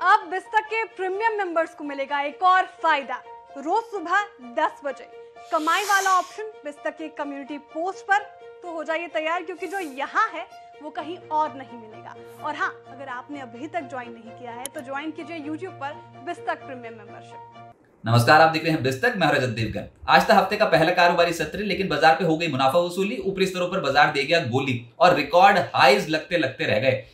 अब बिस्तक के premium members को मिलेगा एक और फायदा। रोज सुबह 10 बजे कमाई वाला ऑप्शन बिस्तक के कम्युनिटी पोस्ट पर। तो हो जाइए तैयार, क्योंकि जो यहाँ है वो कहीं और नहीं मिलेगा। और हाँ, अगर आपने अभी तक ज्वाइन नहीं किया है तो ज्वाइन कीजिए YouTube पर बिस्तक प्रीमियम मेंबरशिप। नमस्कार, आप देख रहे हैं बिस्तक। मैं रजत देवगन। आज था हफ्ते का पहला कारोबारी सत्र, लेकिन बाजार पे हो गई मुनाफा वसूली। ऊपरी स्तरों पर बाजार दे गया गोली और रिकॉर्ड हाईज लगते लगते रह गए।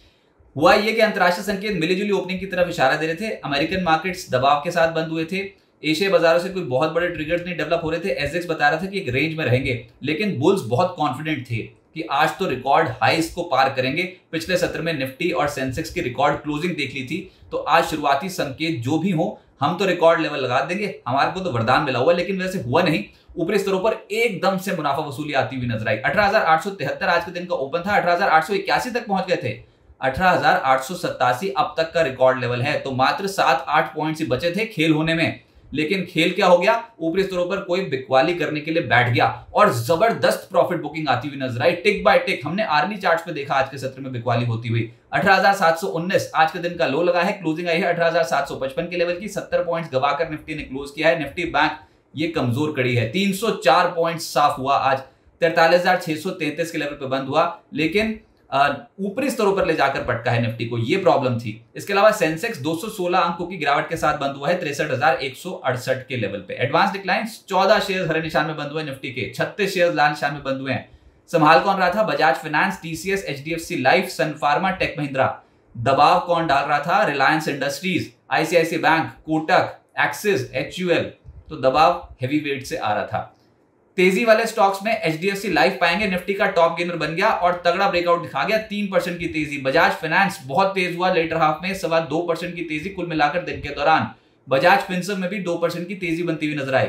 हुआ ये कि अंतरराष्ट्रीय संकेत मिलीजुली ओपनिंग की तरफ इशारा दे रहे थे। अमेरिकन मार्केट्स दबाव के साथ बंद हुए थे। एशियाई बाजारों से कोई बहुत बड़े ट्रिगर्स नहीं डेवलप हो रहे थे। एसएक्स बता रहा था कि एक रेंज में रहेंगे, लेकिन बुल्स बहुत कॉन्फिडेंट थे कि आज तो रिकॉर्ड हाईज को पार करेंगे। पिछले सत्र में निफ्टी और सेंसेक्स की रिकॉर्ड क्लोजिंग देख ली थी, तो आज शुरुआती संकेत जो भी हो, हम तो रिकॉर्ड लेवल लगा देंगे, हमारे को तो वरदान मिला हुआ। लेकिन वैसे हुआ नहीं। ऊपरी स्तरों पर एकदम से मुनाफा वसूली आती हुई नजर आई। 18,873 आज के दिन का ओपन था। 18,881 तक पहुंच गए थे। 18,887 अब तक का रिकॉर्ड लेवल है। तो मात्र 7-8 पॉइंट्स ही बचे थे खेल होने में। लेकिन खेल क्या हो गया, ऊपरी स्तरों पर कोई बिकवाली करने के लिए बैठ गया और जबरदस्त प्रॉफिट बुकिंग आती हुई नजर आई। टिक बाय टिक हमने आर्मी चार्ट्स पे देखा आज के सत्र में बिकवाली होती हुई। 18,719 आज के दिन का लो लगा है। क्लोजिंग आई है 18,755 के लेवल की। 70 पॉइंट्स गवाकर निफ्टी ने क्लोज किया है। निफ्टी बैंक ये कमजोर कड़ी है। 304 पॉइंट्स साफ हुआ आज। 43,633 के लेवल पे बंद हुआ, लेकिन ऊपरी स्तरों पर ले जाकर पटका है निफ्टी को, ये प्रॉब्लम थी। इसके अलावा सेंसेक्स 216 अंकों की गिरावट के साथ बंद हुआ है 63,168 के लेवल पे। एडवांस डिक्लाइन 14 शेयर हरे निशान में बंद हुए निफ्टी के। 36 शेयर लाल निशान में बंद हुए हैं। संभाल कौन रहा था? Bajaj Finance, TCS, HDFC Life, Sun Pharma, Tech Mahindra. दबाव कौन डाल रहा था? Reliance Industries, ICICI Bank, Kotak, Axis, HUL. तो दबाव हेवी वेट से आ रहा था। तेजी वाले स्टॉक्स में एचडीएफसी लाइफ पाएंगे। निफ्टी का टॉप गेनर बन गया और तगड़ा ब्रेकआउट दिखा गया। 3% की तेजी। बजाज फाइनेंस बहुत तेज हुआ लेटर हाफ में, 2.25% की तेजी कुल मिलाकर दिन के दौरान। बजाज फिनसर्व में भी 2% की तेजी बनती हुई नजर आई।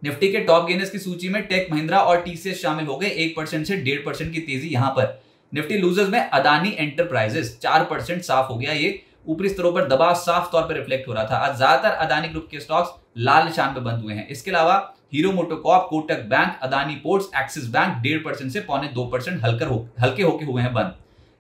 निफ्टी के टॉप गेनर्स की सूची में टेक महिंद्रा और टीसीएस शामिल हो गए। 1% से 1.5% की तेजी यहां पर। निफ्टी लूजर्स में अदानी एंटरप्राइजेस 4% साफ हो गया। ये ऊपरी स्तरों पर दबाव साफ तौर पर रिफ्लेक्ट हो रहा था। आज ज्यादातर अदानी ग्रुप के स्टॉक्स लाल निशान पर बंद हुए हैं। इसके अलावा hero MotoCorp, Kotak bank, Adani ports, axis bank 1.5% से 0.25% हल्के होके हुए हैं बंद।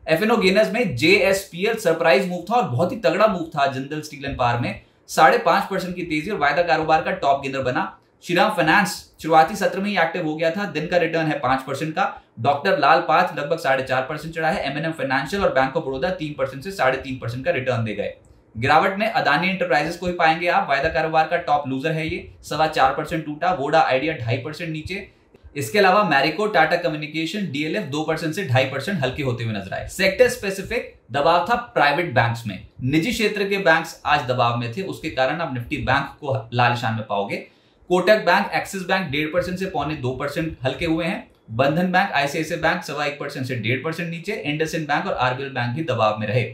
एफएनओ गेनर्स में जेएसपीएल सरप्राइज मूव था और बहुत ही तगड़ा मूव था। जिंदल स्टील एंड पावर में 5.5% की तेजी और वायदा कारोबार का टॉप गेनर बना। श्रीराम फाइनेंस शुरुआती सत्र में ही एक्टिव हो गया था। दिन का रिटर्न है 5% का। डॉक्टर लाल पाथ लगभग 4.5% चढ़ा है। एमएनएम फाइनेंशियल और बैंक ऑफ बड़ौदा 3% से 3.5% का रिटर्न दे गए। गिरावट में अदानी एंटरप्राइजेस को ही पाएंगे आप। वायदा कारोबार का टॉप लूजर है ये, 4.25% टूटा। वोडा आइडिया 2.5% नीचे। इसके अलावा मैरिको, टाटा कम्युनिकेशन, डीएलएफ 2% से 2.5% हल्के होते हुए नजर आए। सेक्टर स्पेसिफिक दबाव था प्राइवेट बैंक्स में। निजी क्षेत्र के बैंक्स आज दबाव में थे, उसके कारण आप निफ्टी बैंक को लाल निशान में पाओगे। कोटक बैंक, एक्सिस बैंक 1.5% से 0.2% हल्के हुए हैं। बंधन बैंक, आईसीआईसीआई बैंक 1.25% से 1.5% नीचे। इंडसइंड बैंक और आरबीएल बैंक भी दबाव में रहे।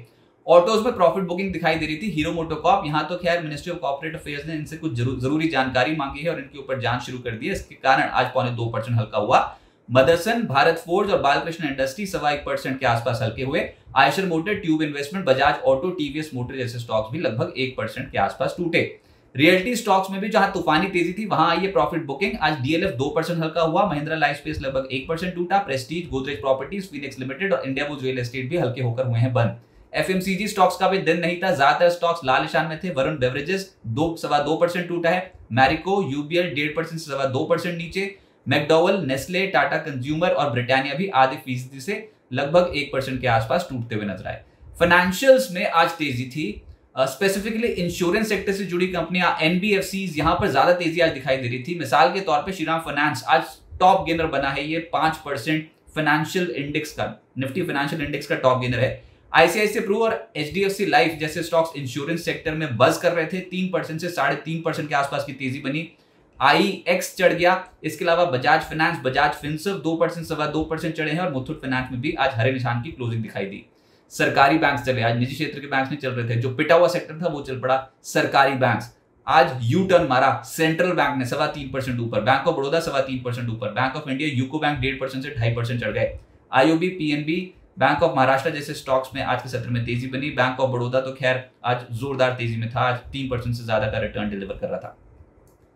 ऑटोज में प्रॉफिट बुकिंग दिखाई दे रही थी। हीरो मोटोकॉर्प, यहां तो खैर मिनिस्ट्री ऑफ कॉर्पोरेट अफेयर्स ने इनसे कुछ जरूरी जानकारी मांगी है और इनके ऊपर जांच शुरू कर दी है। इसके कारण आज 0.2% हल्का हुआ। मदरसन, भारत फोर्ज और बालकृष्ण इंडस्ट्री 1.25% के आसपास हल्के हुए। Eicher motor, tube investment, Bajaj auto, TVS motor जैसे स्टॉक्स भी लगभग 1% के आसपास टूटे। रियल्टी स्टॉक्स में भी जहां तूफानी तेजी थी, वहां आई है प्रॉफिट बुकिंग। आज डीएलएफ 2% हल्का हुआ। महिंद्रा लाइफस्पेस लगभग 1% टूटा। Prestige, Godrej properties, Phoenix limited और इंडियाबुल्स रियल एस्टेट भी हल्के होकर हुए हैं बंद। एफएमसीजी स्टॉक्स का भी दिन नहीं था। ज्यादातर स्टॉक्स लाल निशान में थे। वरुण बेवरेजेस 2.25% टूटा है। मैरिको, यूबीएल 1.5% से 2% नीचे। मैकडॉवेल, नेस्ले, टाटा कंज्यूमर और ब्रिटानिया भी आधे फीसदी से लगभग 1% के आसपास टूटते हुए नजर आए। फाइनेंशियल्स में आज तेजी थी। स्पेसिफिकली इंश्योरेंस सेक्टर से जुड़ी कंपनियां, एनबीएफसीज, यहां पर ज्यादा तेजी आज दिखाई दे रही थी। मिसाल के तौर पे श्रीराम फाइनेंस आज टॉप गेनर बना है। ये 5% फाइनेंशियल इंडेक्स का, निफ्टी फाइनेंशियल इंडेक्स का टॉप गेनर है। आईसीआईसीआई प्रू और एचडीएफसी लाइफ जैसे स्टॉक्स इंश्योरेंस सेक्टर में बज कर रहे थे। 3% से 3.5% के आसपास की तेजी बनी। आईएक्स चढ़ गया। इसके अलावा बजाज फाइनेंस, बजाज फिनसर्व 2% से 2.25% चढ़े हैं और मुथूट फाइनेंस में भी आज हरे निशान की क्लोजिंग दिखाई दी। सरकारी बैंक्स चले, आज निजी क्षेत्र के बैंक्स नहीं चल रहे थे। जो पिटा हुआ सेक्टर था वो चल पड़ा। सरकारी बैंक्स आज यू टर्न मारा। सेंट्रल बैंक ने 3.25% ऊपर, बैंक ऑफ बड़ौदा 3.25% ऊपर, bank of India, UCO bank 1.5% से 2.5% चढ़ गए। IOB, PNB, bank of Maharashtra जैसे स्टॉक्स में आज के सत्र में तेजी बनी। बैंक ऑफ बड़ौदा तो खैर आज जोरदार तेजी में था। आज 3% से ज्यादा का रिटर्न डिलीवर कर रहा था।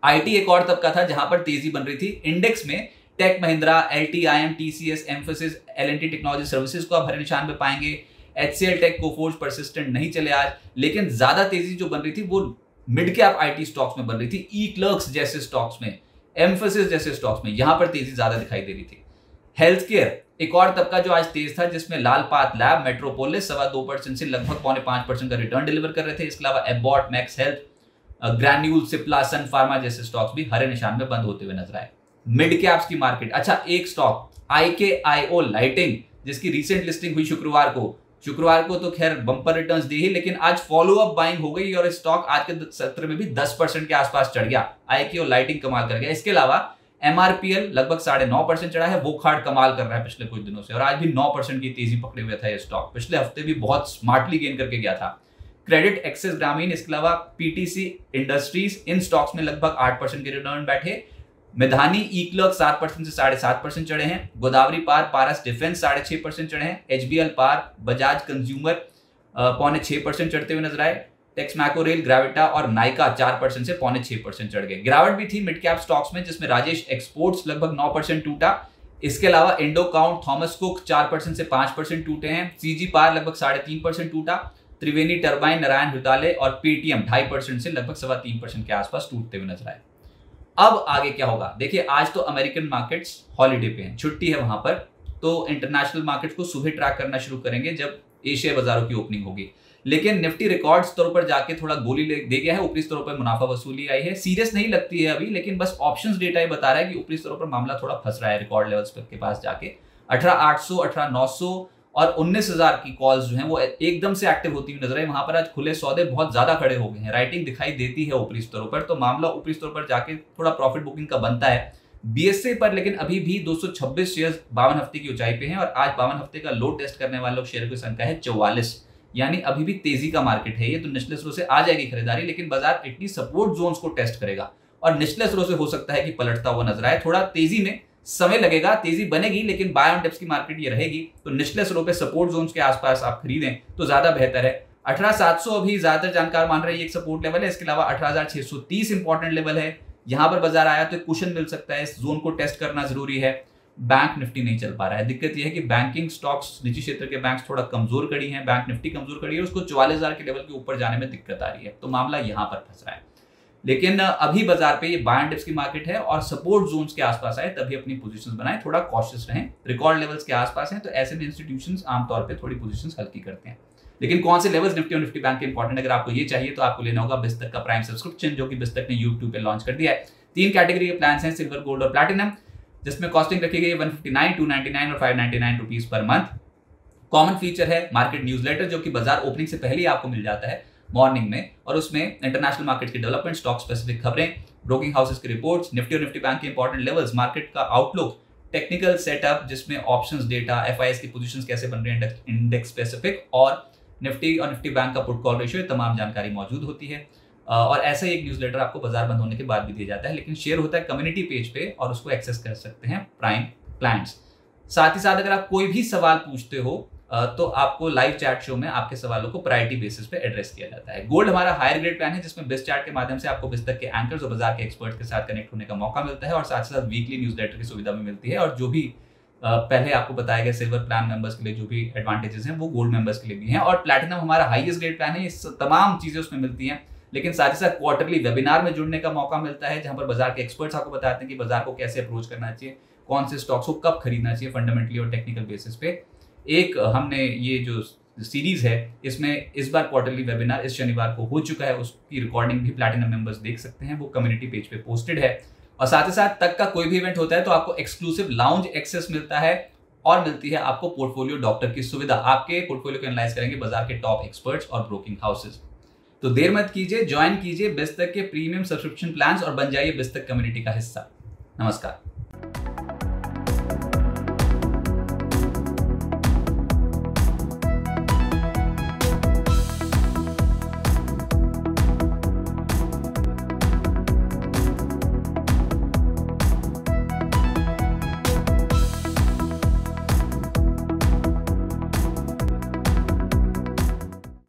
आईटी एक और तबका था जहां पर तेजी बन रही थी। इंडेक्स में tech Mahindra, LTIM, TCS, Mphasis, LNT technology services को आप हरे निशान पे पाएंगे। HCL टेक, कोफोर्ज, परसिस्टेंट नहीं चले आज, लेकिन ज्यादा तेजी जो बन रही थी वो मिड कैप आईटी स्टॉक्स में बन रही थी, ई क्लर्क्स जैसे स्टॉक्स में, एम्फेसिस जैसे स्टॉक्स में, यहां पर तेजी ज्यादा दिखाई दे रही थी। हेल्थ केयर एक और तबका जो आज तेज था, जिसमें लालपात लैब, मेट्रोपोलिस 2.25% से लगभग 4.5% का रिटर्न डिलीवर कर रहे थे। इसके अलावा Abbott, Max Health, Granule, Cipla, Sun Pharma जैसे स्टॉक्स भी हरे निशान में बंद होते हुए नजर आए। मिड कैप्स की मार्केट, अच्छा एक स्टॉक IKIO लाइटिंग, जिसकी रिसेंट लिस्टिंग हुई शुक्रवार को तो खैर बम्पर रिटर्न्स दी ही, लेकिन आज फॉलो अप बाइंग हो गई और स्टॉक आज के सत्र में भी 10% के आसपास चढ़ गया। IKIO लाइटिंग कमाल कर गया। इसके अलावा MRPL लगभग 9.5% चढ़ा है, वो खाड़ कमाल कर रहा है पिछले कुछ दिनों से, और आज भी 9% की तेजी पकड़े हुए था ये स्टॉक। पिछले हफ्ते भी बहुत स्मार्टली गेन करके गया था। क्रेडिट एक्सिस ग्रामीण, इसके अलावा PTC इंडस्ट्रीज, इन स्टॉक्स में लगभग 8% के रिटर्न बैठे। मिधानी ई क्लर्क 7% से 7.5% चढ़े हैं। गोदावरी पार, पारस डिफेंस 6.5% चढ़े हैं। HBL पार, बजाज कंज्यूमर 5.6% चढ़ते हुए नजर आए। टेक्समैको रेल, ग्रेविटा और नाइका 4% से 5.6% चढ़ गए। गिरावट भी थी मिड कैप स्टॉक्स में, जिसमें राजेश एक्सपोर्ट्स लगभग 9% टूटा। इसके अलावा इंडो काउंट, थॉमस कुक 4% से 5% टूटे हैं। CG पार लगभग 3.5% टूटा। त्रिवेणी टर्बाइन, नारायण हृदयालय और पेटीएम 2.5% से लगभग 3.25% के आसपास टूटते हुए नजर आए। अब आगे क्या होगा, देखिए आज तो अमेरिकन मार्केट्स हॉलीडे पे हैं, छुट्टी है वहां पर, तो इंटरनेशनल मार्केट्स को सुबह ट्रैक करना शुरू करेंगे जब एशिया बाजारों की ओपनिंग होगी। लेकिन निफ्टी रिकॉर्ड स्तर पर जाके थोड़ा गोली दे गया है, ऊपरी स्तरों पर मुनाफा वसूली आई है। सीरियस नहीं लगती है अभी, लेकिन बस ऑप्शंस डेटा ये बता रहा है कि ऊपरी स्तरों पर मामला थोड़ा फंस रहा है रिकॉर्ड लेवल्स के पास जाके। 18,800, 18,900 और 19,000 की कॉल्स जो हैं वो एकदम से एक्टिव होती हुई नजर आई। वहां पर आज खुले सौदे बहुत ज्यादा खड़े हो गए हैं, राइटिंग दिखाई देती है ऊपरी स्तरों पर, तो मामला ऊपरी स्तरों पर जाके थोड़ा प्रॉफिट बुकिंग का बनता है। BSE पर लेकिन अभी भी 226 शेयर 52 हफ्ते की ऊंचाई पे हैं, और आज 52 हफ्ते का लो टेस्ट करने वालों शेयर की संख्या है 44, यानी अभी भी तेजी का मार्केट है ये। तो निचले स्तरों से आ जाएगी खरीदारी, लेकिन बाजार इतनी सपोर्ट जोन्स को टेस्ट करेगा और निचले स्तरों से हो सकता है कि पलटता हुआ नजर आए। थोड़ा तेजी में समय लगेगा, तेजी बनेगी, लेकिन बाय ऑन डिप्स की मार्केट ये रहेगी। तो निचले स्तरों पे सपोर्ट जोन्स के आसपास आप खरीदें तो ज्यादा बेहतर है। 18,700 अभी ज्यादातर जानकार मान रहे हैं एक सपोर्ट लेवल है। इसके अलावा 18,630 इंपॉर्टेंट लेवल है। यहां पर बाजार आया तो कुशन मिल सकता है, इस जोन को टेस्ट करना जरूरी है। बैंक निफ्टी नहीं चल पा रहा है, दिक्कत यह है कि बैंकिंग स्टॉक्स, निजी क्षेत्र के बैंक्स थोड़ा कमजोर कड़ी हैं, बैंक निफ्टी कमजोर कड़ी है, उसको 44,000 के लेवल के ऊपर जाने में दिक्कत आ रही है, तो मामला यहां पर फंस रहा है। लेकिन अभी बाजार पे ये बाय एंड डिप्स की मार्केट है और सपोर्ट जोन्स के आसपास आए तभी अपनी पोजीशंस बनाएं, थोड़ा कॉशियस रहें। रिकॉर्ड लेवल्स के आसपास हैं तो ऐसे में इंस्टीट्यूशंस आमतौर पे थोड़ी पोजीशंस हल्की करते हैं। लेकिन कौन से लेवल्स निफ्टी और निफ्टी बैंक के इंपॉर्टेंट, अगर आपको ये चाहिए तो आपको लेना होगा बिस्तक का प्राइम सब्सक्रिप्शन, जो कि बिस्तक ने यूट्यूब पे लॉन्च कर दिया है। 3 कैटेगरी के प्लान हैं, सिल्वर, गोल्ड और प्लैटिनम, जिसमें कॉस्टिंग रखी गई है 159, 299 और 599 rupees per month. Common feature है मार्केट न्यूज़लेटर, जो कि बाजार ओपनिंग से पहले ही आपको मिल जाता है मॉर्निंग में, और उसमें इंटरनेशनल मार्केट की डेवलपमेंट, स्टॉक स्पेसिफिक खबरें, ब्रोकिंग हाउसेस की रिपोर्ट्स, निफ्टी और निफ्टी बैंक के इंपॉर्टेंट लेवल्स, मार्केट का आउटलुक, टेक्निकल सेटअप जिसमें ऑप्शंस डेटा, FIS की पोजीशंस कैसे बन रही हैं इंडेक्स स्पेसिफिक, और निफ्टी और निफ्टी बैंक का पुट कॉल रेशियो, तमाम जानकारी मौजूद होती है। और ऐसा ही एक न्यूज़लेटर आपको बाजार बंद होने के बाद भी दिया जाता है, लेकिन शेयर होता है कम्युनिटी पेज पे और उसको एक्सेस कर सकते हैं प्राइम क्लाइंट्स। साथ ही साथ अगर आप कोई भी सवाल पूछते हो तो आपको लाइव चैट शो में आपके सवालों को प्रायोरिटी बेसिस पे एड्रेस किया जाता है। गोल्ड हमारा हायर ग्रेड प्लान है, जिसमें बिस्ट चैट के माध्यम से आपको बिस्तक के एंकर्स और बाजार के एक्सपर्ट के साथ कनेक्ट होने का मौका मिलता है, और साथ ही साथ वीकली न्यूज़लेटर की सुविधा भी मिलती है। और जो भी पहले आपको बताया गया सिल्वर प्लान मेंबर्स के लिए जो भी एडवांटेजेस हैं वो गोल्ड मेंबर्स के लिए भी हैं, और प्लैटिनम हमारा हाईएस्ट ग्रेड प्लान है, ये तमाम चीजें उसमें मिलती हैं। लेकिन साथ ही साथ क्वार्टरली वेबिनार में जुड़ने का मौका मिलता है, जहां पर बाजार के एक्सपर्ट्स आपको बताते हैं कि बाजार को कैसे अप्रोच करना चाहिए, कौन से स्टॉक्स को कब खरीदना चाहिए फंडामेंटली और टेक्निकल बेसिस पे। एक हमने ये जो सीरीज है इसमें इस बार क्वार्टरली वेबिनार इस शनिवार को हो चुका है, उसकी रिकॉर्डिंग भी प्लैटिनम मेंबर्स देख सकते हैं, वो कम्युनिटी पेज पे पोस्टेड है। और साथ ही साथ तक का कोई भी इवेंट होता है तो आपको एक्सक्लूसिव लाउंज एक्सेस मिलता है, और मिलती है आपको पोर्टफोलियो डॉक्टर की सुविधा। आपके पोर्टफोलियो को एनालाइज करेंगे बाजार के टॉप एक्सपर्ट्स और ब्रोकिंग हाउसेस। तो देर मत कीजिए, ज्वाइन कीजिए बिस्तक के प्रीमियम सब्सक्रिप्शन प्लान्स और बन जाइए बिस्तक कम्युनिटी का हिस्सा। नमस्कार।